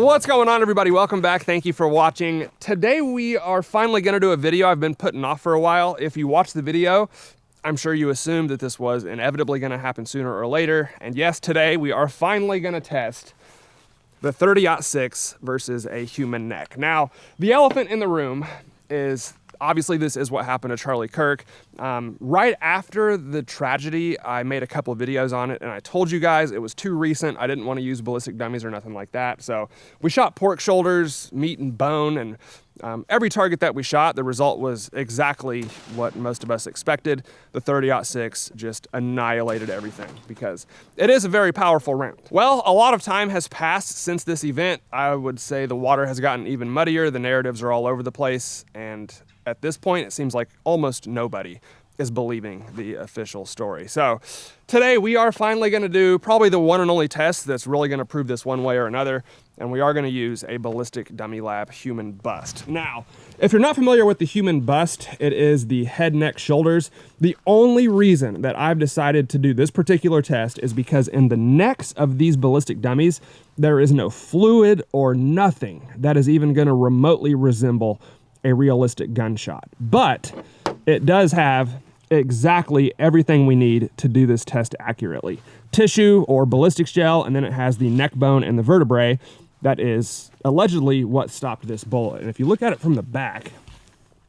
What's going on, everybody? Welcome back. Thank you for watching. Today we are finally going to do a video I've been putting off for a while. If you watch the video, I'm sure you assumed that this was inevitably going to happen sooner or later. And yes, today we are finally going to test the 30-06 versus a human neck. Now, the elephant in the room is obviously this is what happened to Charlie Kirk. Right after the tragedy, I made a couple of videos on it, and I told you guys it was too recent. I didn't want to use ballistic dummies or nothing like that. So we shot pork shoulders, meat and bone, and every target that we shot, the result was exactly what most of us expected. The 30-06 just annihilated everything because it is a very powerful round. Well, a lot of time has passed since this event. I would say the water has gotten even muddier. The narratives are all over the place, and at this point, it seems like almost nobody is believing the official story. So today we are finally going to do probably the one and only test that's really going to prove this one way or another, and we are going to use a ballistic dummy lab human bust. Now, if you're not familiar with the human bust, it is the head, neck, shoulders. The only reason that I've decided to do this particular test is because in the necks of these ballistic dummies, there is no fluid or nothing that is even going to remotely resemble a realistic gunshot. But it does have exactly everything we need to do this test accurately. Tissue or ballistics gel, and then it has the neck bone and the vertebrae. That is allegedly what stopped this bullet. And if you look at it from the back,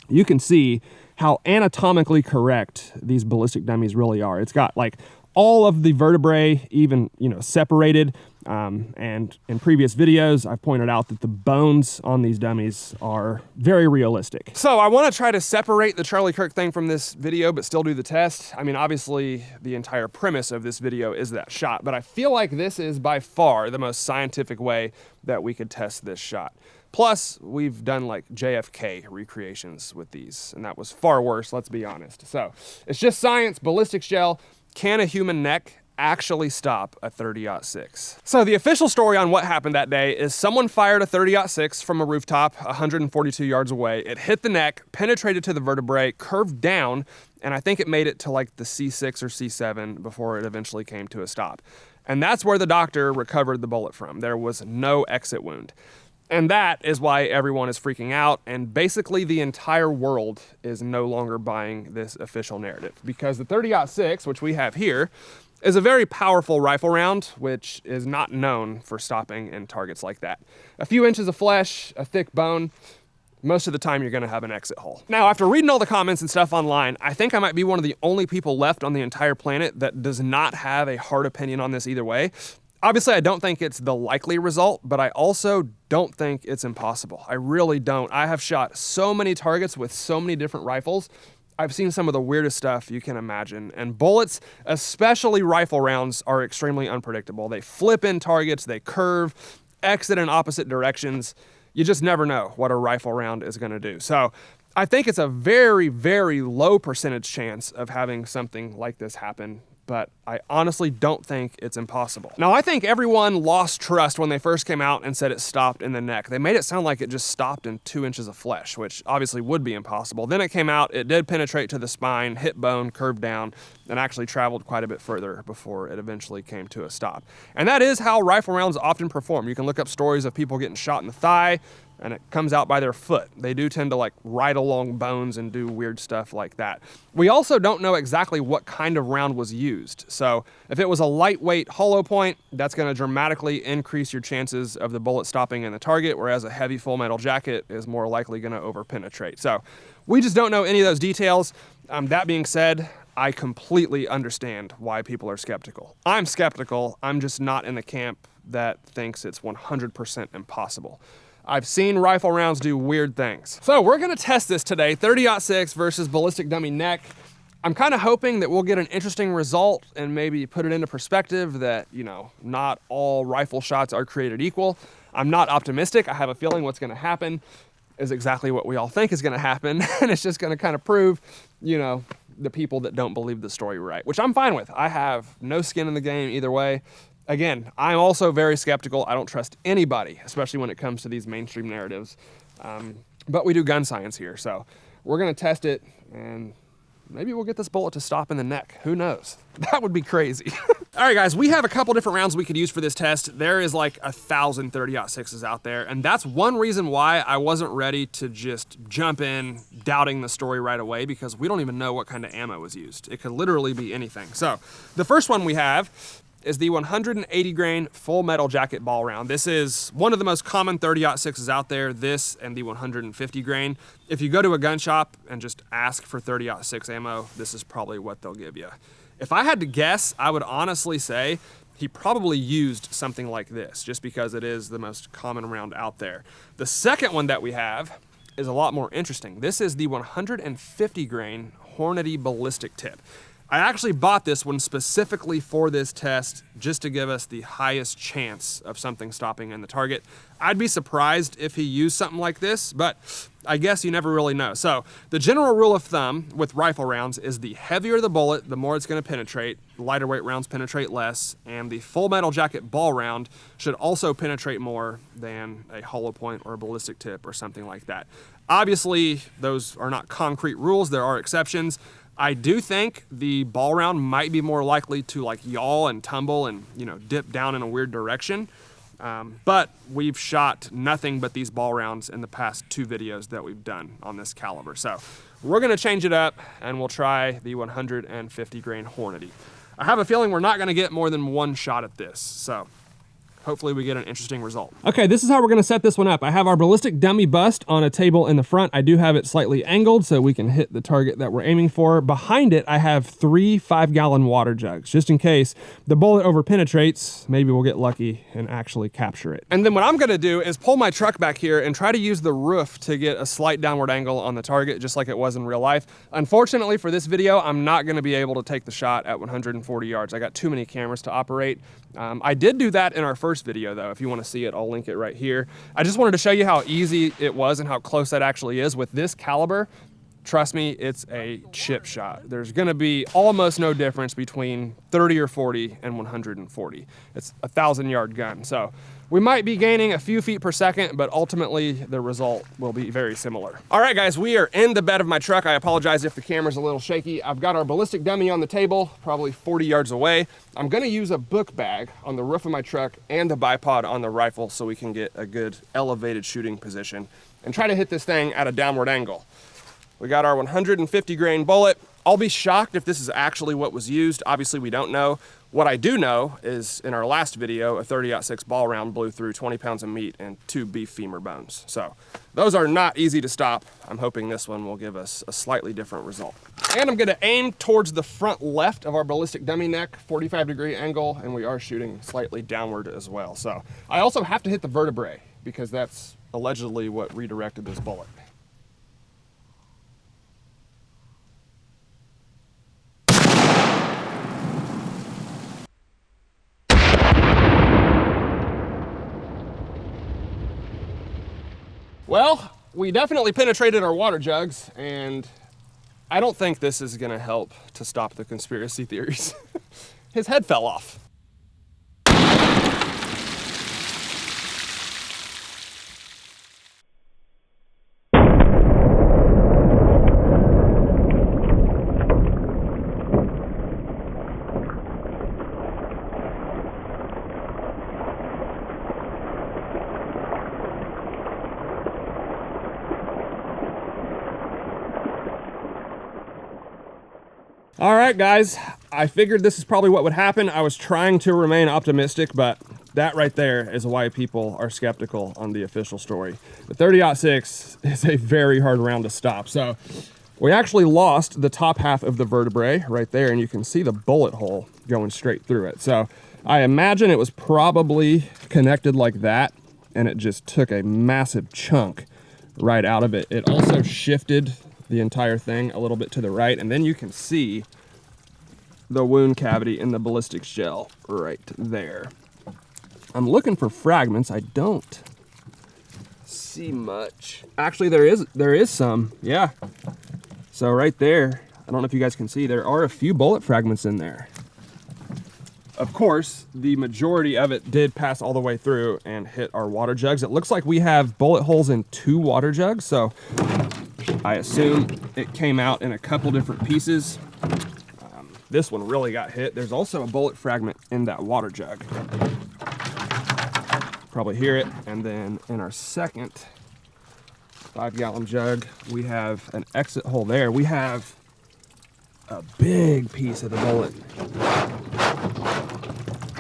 you can see how anatomically correct these ballistic dummies really are. It's got like all of the vertebrae even, separated. And in previous videos, I've pointed out that the bones on these dummies are very realistic. So I want to try to separate the Charlie Kirk thing from this video, but still do the test. I mean, obviously the entire premise of this video is that shot, but I feel like this is by far the most scientific way that we could test this shot. Plus, we've done like JFK recreations with these, and that was far worse, let's be honest. So it's just science, ballistics gel. Can a human neck actually stop a 30-06? So the official story on what happened that day is someone fired a 30-06 from a rooftop 142 yards away. It hit the neck, penetrated to the vertebrae, curved down, and I think it made it to like the C6 or C7 before it eventually came to a stop. And that's where the doctor recovered the bullet from. There was no exit wound. And that is why everyone is freaking out, and basically the entire world is no longer buying this official narrative, because the 30-06, which we have here, is a very powerful rifle round, which is not known for stopping in targets like that. A few inches of flesh, a thick bone, most of the time you're gonna have an exit hole. Now, after reading all the comments and stuff online, I think I might be one of the only people left on the entire planet that does not have a hard opinion on this either way. Obviously, I don't think it's the likely result, but I also don't think it's impossible. I really don't. I have shot so many targets with so many different rifles. I've seen some of the weirdest stuff you can imagine. And bullets, especially rifle rounds, are extremely unpredictable. They flip in targets, they curve, exit in opposite directions. You just never know what a rifle round is gonna do. So I think it's a very, very low percentage chance of having something like this happen, but I honestly don't think it's impossible. Now, I think everyone lost trust when they first came out and said it stopped in the neck. They made it sound like it just stopped in 2 inches of flesh, which obviously would be impossible. Then it came out, it did penetrate to the spine, hit bone, curved down, and actually traveled quite a bit further before it eventually came to a stop. And that is how rifle rounds often perform. You can look up stories of people getting shot in the thigh, and it comes out by their foot. They do tend to like ride along bones and do weird stuff like that. We also don't know exactly what kind of round was used. So if it was a lightweight hollow point, that's gonna dramatically increase your chances of the bullet stopping in the target, whereas a heavy full metal jacket is more likely gonna over-penetrate. So we just don't know any of those details. That being said, I completely understand why people are skeptical. I'm skeptical, I'm just not in the camp that thinks it's 100% impossible. I've seen rifle rounds do weird things. So we're gonna test this today, 30-06 versus ballistic dummy neck. I'm kind of hoping that we'll get an interesting result and maybe put it into perspective that, not all rifle shots are created equal. I'm not optimistic. I have a feeling what's gonna happen is exactly what we all think is gonna happen. And it's just gonna kind of prove, the people that don't believe the story right, which I'm fine with. I have no skin in the game either way. Again, I'm also very skeptical. I don't trust anybody, especially when it comes to these mainstream narratives. But we do gun science here, so we're gonna test it, and maybe we'll get this bullet to stop in the neck. Who knows? That would be crazy. All right, guys, we have a couple different rounds we could use for this test. There is like 1,000 30-06s out there, and that's one reason why I wasn't ready to just jump in doubting the story right away, because we don't even know what kind of ammo was used. It could literally be anything. So the first one we have is the 180 grain full metal jacket ball round. This is one of the most common 30-06s out there, this and the 150 grain. If you go to a gun shop and just ask for 30-06 ammo, this is probably what they'll give you. If I had to guess, I would honestly say he probably used something like this, just because it is the most common round out there. The second one that we have is a lot more interesting. This is the 150 grain Hornady ballistic tip. I actually bought this one specifically for this test, just to give us the highest chance of something stopping in the target. I'd be surprised if he used something like this, but I guess you never really know. So the general rule of thumb with rifle rounds is the heavier the bullet, the more it's going to penetrate. Lighter weight rounds penetrate less, and the full metal jacket ball round should also penetrate more than a hollow point or a ballistic tip or something like that. Obviously, those are not concrete rules. There are exceptions. I do think the ball round might be more likely to like yaw and tumble and, you know, dip down in a weird direction. But we've shot nothing but these ball rounds in the past 2 videos that we've done on this caliber. So we're gonna change it up and we'll try the 150 grain Hornady. I have a feeling we're not gonna get more than 1 shot at this. So hopefully we get an interesting result. Okay, this is how we're gonna set this one up. I have our ballistic dummy bust on a table in the front. I do have it slightly angled so we can hit the target that we're aiming for. Behind it, I have 3 5-gallon water jugs, just in case the bullet over penetrates. Maybe we'll get lucky and actually capture it. And then what I'm gonna do is pull my truck back here and try to use the roof to get a slight downward angle on the target, just like it was in real life. Unfortunately for this video, I'm not gonna be able to take the shot at 140 yards. I got too many cameras to operate. I did do that in our first video though. If you want to see it, I'll link it right here. I just wanted to show you how easy it was and how close that actually is. With this caliber, trust me, it's a chip shot. There's gonna be almost no difference between 30 or 40 and 140. It's a 1,000-yard gun. So we might be gaining a few feet per second, but ultimately the result will be very similar. All right, guys, we are in the bed of my truck. I apologize if the camera's a little shaky. I've got our ballistic dummy on the table, probably 40 yards away. I'm gonna use a book bag on the roof of my truck and the bipod on the rifle so we can get a good elevated shooting position and try to hit this thing at a downward angle. We got our 150 grain bullet. I'll be shocked if this is actually what was used. Obviously, we don't know. What I do know is in our last video, a 30-06 ball round blew through 20 pounds of meat and 2 beef femur bones. So those are not easy to stop. I'm hoping this one will give us a slightly different result. And I'm gonna aim towards the front left of our ballistic dummy neck, 45-degree angle, and we are shooting slightly downward as well. So I also have to hit the vertebrae because that's allegedly what redirected this bullet. Well, we definitely penetrated our water jugs, and I don't think this is gonna help to stop the conspiracy theories. His head fell off. All right, guys, I figured this is probably what would happen. I was trying to remain optimistic, but that right there is why people are skeptical on the official story. The 30-06 is a very hard round to stop. So we actually lost the top half of the vertebrae right there, and you can see the bullet hole going straight through it. So I imagine it was probably connected like that, and it just took a massive chunk right out of it. It also shifted the entire thing a little bit to the right, and then you can see the wound cavity in the ballistics shell right there. I'm looking for fragments. I don't see much. Actually, there is some, yeah. So right there, I don't know if you guys can see, there are a few bullet fragments in there. Of course, the majority of it did pass all the way through and hit our water jugs. It looks like we have bullet holes in 2 water jugs, so I assume it came out in a couple different pieces. this one really got hit. There's also a bullet fragment in that water jug. Probably hear it. And then in our second 5-gallon jug, we have an exit hole there. We have a big piece of the bullet.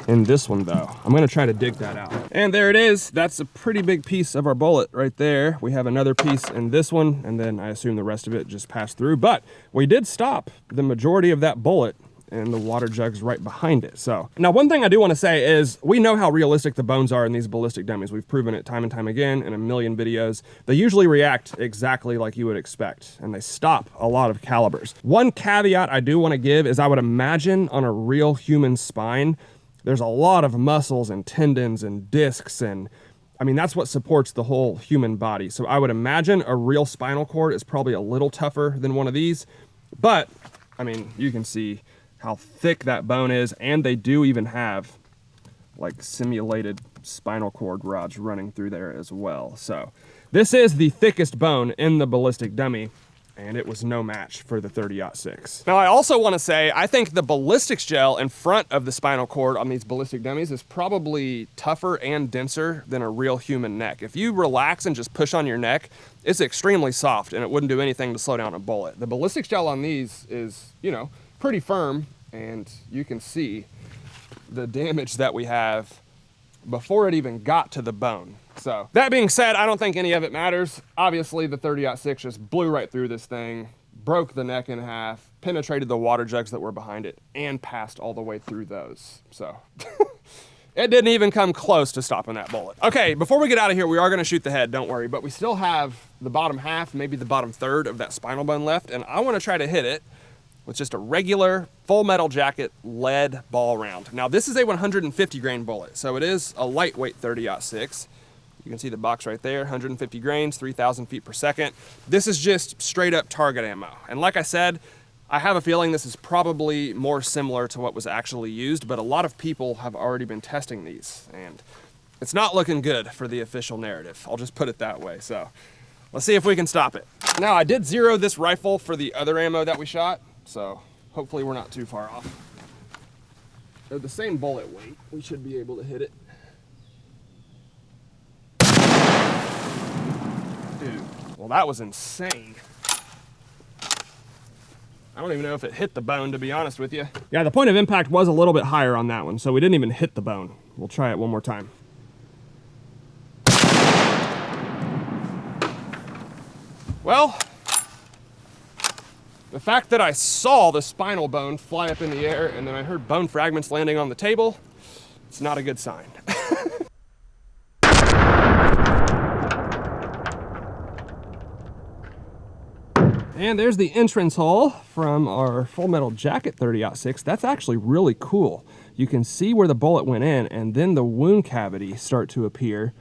In this one though, I'm gonna try to dig that out. And there it is. That's a pretty big piece of our bullet right there. We have another piece in this one, and then I assume the rest of it just passed through. But we did stop the majority of that bullet, and the water jug's right behind it. So now one thing I do want to say is we know how realistic the bones are in these ballistic dummies. We've proven it time and time again in a million videos. They usually react exactly like you would expect, and they stop a lot of calibers. One caveat I do want to give is I would imagine on a real human spine, there's a lot of muscles and tendons and discs, and I mean, that's what supports the whole human body. So I would imagine a real spinal cord is probably a little tougher than one of these, but I mean, you can see how thick that bone is, and they do even have like simulated spinal cord rods running through there as well. So this is the thickest bone in the ballistic dummy, and it was no match for the 30-06. Now I also want to say, I think the ballistics gel in front of the spinal cord on these ballistic dummies is probably tougher and denser than a real human neck. If you relax and just push on your neck, it's extremely soft and it wouldn't do anything to slow down a bullet. The ballistics gel on these is, you know, pretty firm, and you can see the damage that we have before it even got to the bone. So that being said, I don't think any of it matters. Obviously the 30-06 just blew right through this thing, broke the neck in half, penetrated the water jugs that were behind it, and passed all the way through those. So it didn't even come close to stopping that bullet. Okay, before we get out of here, we are gonna shoot the head, don't worry, but we still have the bottom half, maybe the bottom third of that spinal bone left, and I wanna try to hit it with just a regular full metal jacket lead ball round. Now this is a 150 grain bullet, so it is a lightweight 30-06. You can see the box right there, 150 grains, 3,000 feet per second. This is just straight up target ammo. And like I said, I have a feeling this is probably more similar to what was actually used, but a lot of people have already been testing these, and it's not looking good for the official narrative. I'll just put it that way. So let's see if we can stop it. Now I did zero this rifle for the other ammo that we shot, so hopefully we're not too far off. They're the same bullet weight. We should be able to hit it. Dude, well that was insane. I don't even know if it hit the bone, to be honest with you. Yeah, the point of impact was a little bit higher on that one, so we didn't even hit the bone. We'll try it one more time. Well, the fact that I saw the spinal bone fly up in the air and then I heard bone fragments landing on the table, it's not a good sign. And there's the entrance hole from our full metal jacket 30-06. That's actually really cool. You can see where the bullet went in, and then the wound cavity start to appear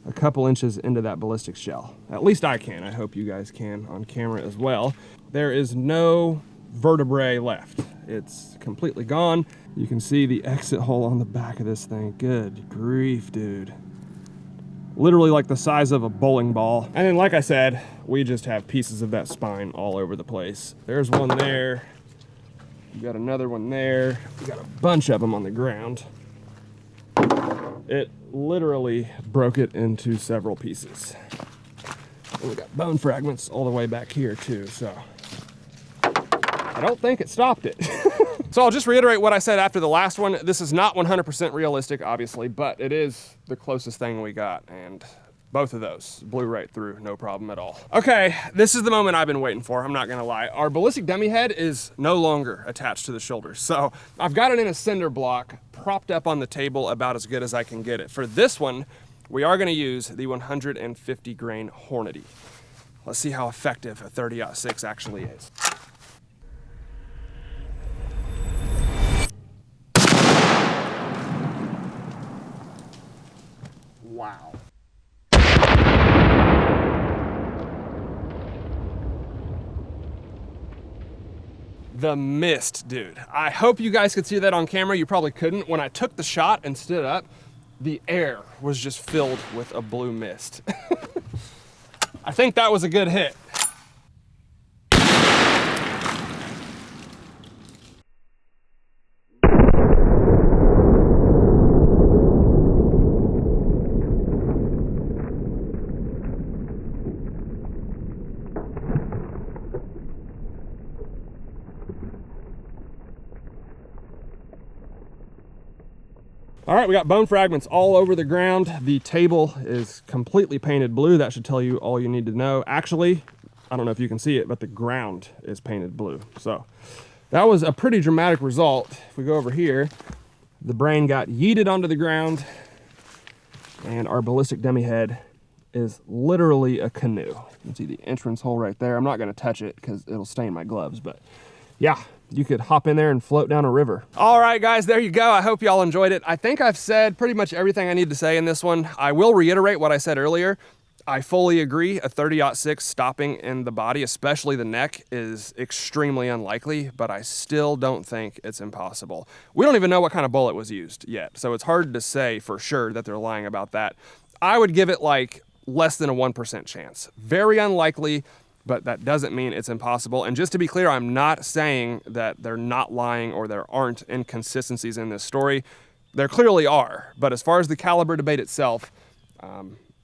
a couple inches into that ballistics gel. At least I can. I hope you guys can on camera as well. There is no vertebrae left. It's completely gone. You can see the exit hole on the back of this thing. Good grief, dude. Literally like the size of a bowling ball. And then, like I said, we just have pieces of that spine all over the place. There's one there. We got another one there. We got a bunch of them on the ground. It literally broke it into several pieces. And we got bone fragments all the way back here too, so I don't think it stopped it. So I'll just reiterate what I said after the last one. This is not 100% realistic, obviously, but it is the closest thing we got, and both of those blew right through, no problem at all. Okay, this is the moment I've been waiting for, I'm not gonna lie. Our ballistic dummy head is no longer attached to the shoulders, so I've got it in a cinder block, propped up on the table about as good as I can get it. For this one, we are gonna use the 150 grain Hornady. Let's see how effective a 30-06 actually is. Wow. The mist, dude. I hope you guys could see that on camera. You probably couldn't. When I took the shot and stood up, the air was just filled with a blue mist. I think that was a good hit. All right, we got bone fragments all over the ground. The table is completely painted blue. That should tell you all you need to know. Actually, I don't know if you can see it, but the ground is painted blue. So that was a pretty dramatic result. If we go over here, the brain got yeeted onto the ground, and our ballistic dummy head is literally a canoe. You can see the entrance hole right there. I'm not gonna touch it because it'll stain my gloves, but yeah, you could hop in there and float down a river. All right, guys, there you go. I hope y'all enjoyed it. I think I've said pretty much everything I need to say in this one. I will reiterate what I said earlier. I fully agree. A 30-06 stopping in the body, especially the neck, is extremely unlikely, but I still don't think it's impossible. We don't even know what kind of bullet was used yet, so it's hard to say for sure that they're lying about that. I would give it like less than a 1% chance. Very unlikely, but that doesn't mean it's impossible. And just to be clear, I'm not saying that they're not lying or there aren't inconsistencies in this story. There clearly are, but as far as the caliber debate itself,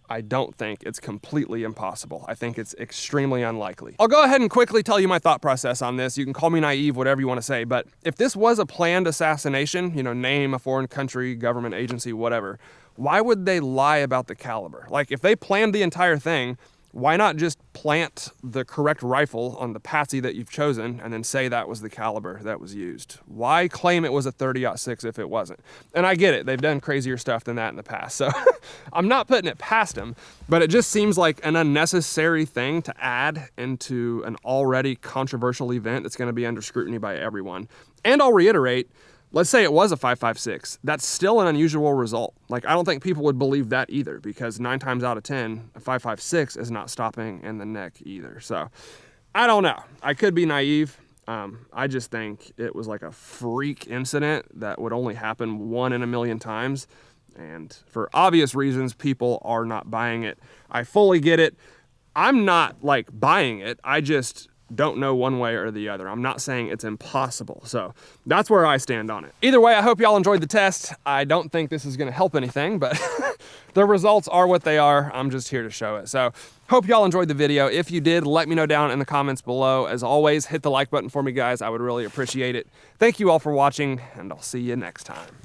I don't think it's completely impossible. I think it's extremely unlikely. I'll go ahead and quickly tell you my thought process on this. You can call me naive, whatever you want to say, but if this was a planned assassination, you know, name a foreign country, government agency, whatever, why would they lie about the caliber? Like, if they planned the entire thing, why not just plant the correct rifle on the patsy that you've chosen and then say that was the caliber that was used? Why claim it was a 30-06 if it wasn't? And I get it, they've done crazier stuff than that in the past, so I'm not putting it past them, but it just seems like an unnecessary thing to add into an already controversial event that's gonna be under scrutiny by everyone. And I'll reiterate, let's say it was a 5.56. That's still an unusual result. Like, I don't think people would believe that either, because 9 times out of 10, a 5.56 is not stopping in the neck either. So I don't know. I could be naive. I just think it was like a freak incident that would only happen 1 in a million times. And for obvious reasons, people are not buying it. I fully get it. I'm not like buying it. I just don't know one way or the other. I'm not saying it's impossible. So that's where I stand on it. Either way, I hope y'all enjoyed the test. I don't think this is gonna help anything, but the results are what they are. I'm just here to show it. So hope y'all enjoyed the video. If you did, let me know down in the comments below. As always, hit the like button for me, guys. I would really appreciate it. Thank you all for watching, and I'll see you next time.